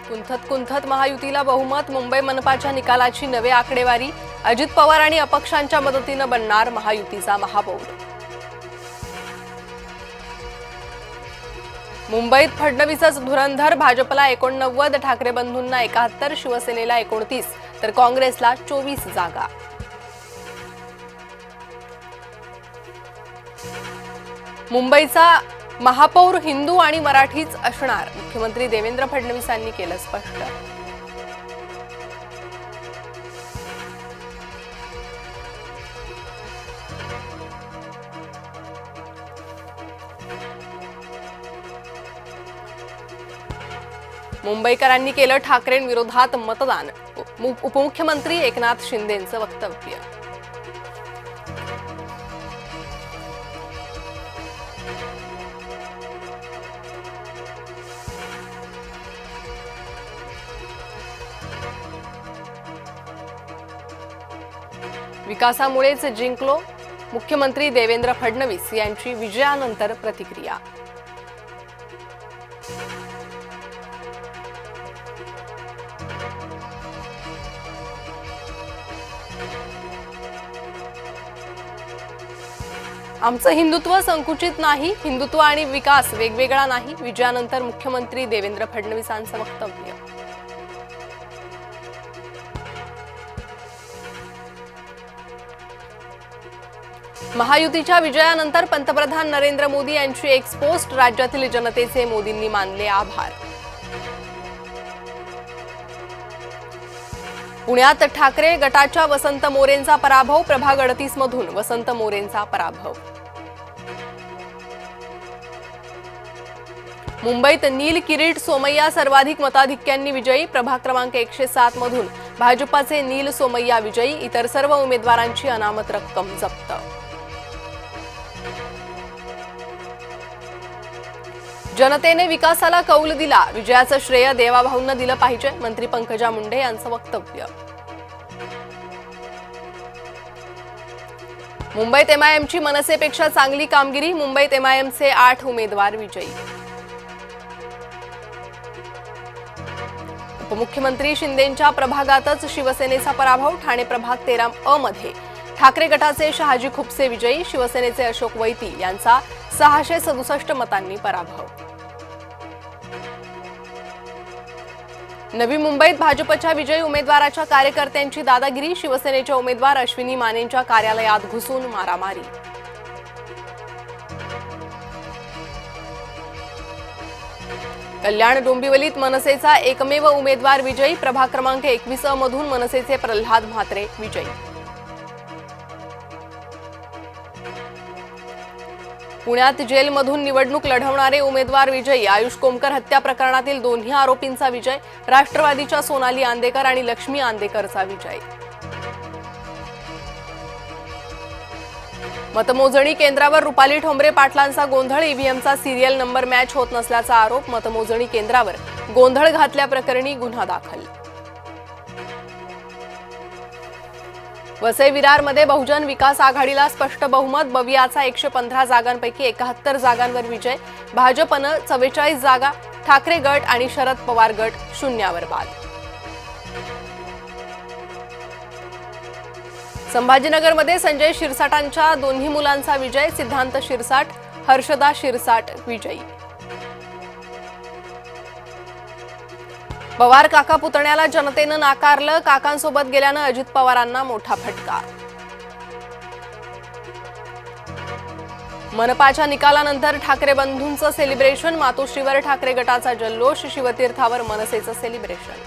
कुंथत महायुतीला बहुमत, मुंबई मनपाच्या निकालाची नवी आकडेवारी, अजित पवार आणि अपक्षांच्या मदतीने बनणार महायुतीचा महापौर। मुंबईत फडणवीसच धुरंधर, भाजपला 89, ठाकरे बंधूंना 71, शिवसेनेला 29 तर काँग्रेसला 24 जागा। मुंबईचा महापौर हिंदू आणि मराठीच असणार, मुख्यमंत्री देवेंद्र फडणवीसांनी केलं स्पष्ट। मुंबईकरांनी केलं ठाकरेंविरोधात मतदान, उपमुख्यमंत्री एकनाथ शिंदेंचं वक्तव्य। विकासामुळेच जिंकलो, मुख्यमंत्री देवेंद्र फडणवीस यांची विजयानंतर प्रतिक्रिया। आमचं हिंदुत्व संकुचित नाही, हिंदुत्व आणि विकास वेगवेगळा नाही, विजयानंतर मुख्यमंत्री देवेंद्र फडणवीसांचं वक्तव्य। महायुतीच्या विजयानंतर पंतप्रधान नरेंद्र मोदी यांची एक्स पोस्ट, राज्यातील जनतेचे मोदींनी मानले आभार। पुण्यात ठाकरे गटाच्या वसंत मोरेंचा पराभव, प्रभाग 38 मधून वसंत मोरेंचा पराभव। मुंबईत नील किरीट सोमय्या सर्वाधिक मताधिक्यांनी विजयी, प्रभाग क्रमांक 107 मधून भाजपाचे नील सोमय्या विजयी, इतर सर्व उमेदवारांची अनामत रक्कम जप्त। जनतेने विकासाला कौल दिला, विजयाचं श्रेय देवाभाऊंना दिलं पाहिजे, मंत्री पंकजा मुंडे यांचं वक्तव्य। मुंबईत एमआयएमची मनसेपेक्षा चांगली कामगिरी, मुंबईत एमआयएमचे 8 उमेदवार विजयी। उपमुख्यमंत्री शिंदेंच्या प्रभागातच शिवसेनेचा पराभव, ठाणे प्रभाग 13 मध्ये ठाकरे गटाचे शहाजी खुपसे विजयी, शिवसेनेचे अशोक वैती यांचा 667 मतांनी पराभव। नवी मुंबईत भाजपच्या विजयी उमेदवाराच्या कार्यकर्त्यांची दादागिरी, शिवसेनेच्या उमेदवार अश्विनी मानेंच्या कार्यालयात घुसून मारामारी। कल्याण डोंबिवलीत मनसेचा एकमेव उमेदवार विजयी, प्रभाग क्रमांक 21 मधून मनसेचे प्रल्हाद म्हात्रे विजयी। पुण्यात जेलमधून निवडणूक लढवणारे उमेदवार विजयी, आयुष कोमकर हत्या प्रकरणातील दोन्ही आरोपींचा विजय, राष्ट्रवादीच्या सोनाली आंदेकर आणि लक्ष्मी आंदेकरचा विजय। मतमोजणी केंद्रावर रुपाली ठोंबरे पाटलांचा गोंधळ, ईव्हीएमचा सिरियल नंबर मॅच होत नसल्याचा आरोप, मतमोजणी केंद्रावर गोंधळ घातल्याप्रकरणी गुन्हा दाखल। वसई विरारमध्ये बहुजन विकास आघाडीला स्पष्ट बहुमत, बवियाचा 115 जागांपैकी 71 जागांवर विजय, भाजपनं 44 जागा, ठाकरे गट आणि शरद पवार गट शून्यावर बाद। संभाजीनगरमध्ये संजय शिरसाटांच्या दोन्ही मुलांचा विजय, सिद्धांत शिरसाट, हर्षदा शिरसाट विजयी। पवार काका पुतण्याला जनतेनं नाकारलं, काकांसोबत गेल्यानं अजित पवारांना मोठा फटका। मनपाच्या निकालानंतर ठाकरे बंधूंचं सेलिब्रेशन, मातोश्रीवर ठाकरे गटाचा जल्लोष, शिवतीर्थावर मनसेचं सेलिब्रेशन।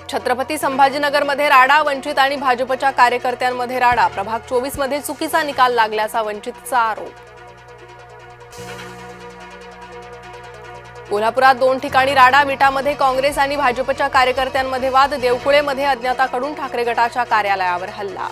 छत्रपती संभाजीनगरमध्ये राडा, वंचित आणि भाजपच्या कार्यकर्त्यांमध्ये राडा, प्रभाग 24 मध्ये चुकीचा निकाल लागल्याचा वंचितचा आरोप। कोल्हापुरात 2 ठिकाणी राडा, विटामध्ये काँग्रेस आणि भाजपच्या कार्यकर्त्यांमध्ये वाद, देवकुळेमध्ये अज्ञाताकडून ठाकरे गटाच्या कार्यालयावर हल्ला।